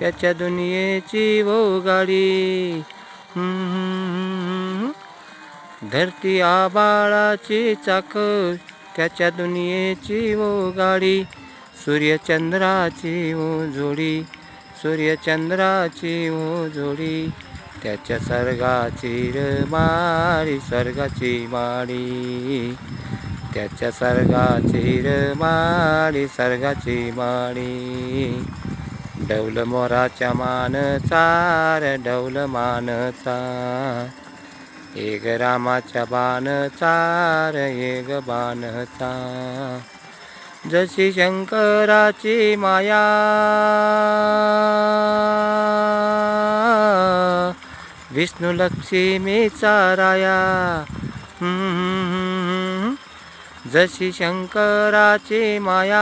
त्याच्या दुनियेची वो गाडी. धरती आबाळाची चाक, त्याच्या दुनियेची वो गाडी. सूर्यचंद्राची वो जोडी, सूर्यचंद्राची वो जोडी. त्याच्या स्वर्गाची माडी, स्वर्गाची माडी. त्याच्या स्वर्गाची माडी, स्वर्गाची माडी. डौल मोराच्या मानचा रे डौल मानचा, एक रामाच्या बाणचा रे एक बाणचा. जशी शंकराची माया, विष्णू लक्ष्मीचा राया. जशी शंकराची माया,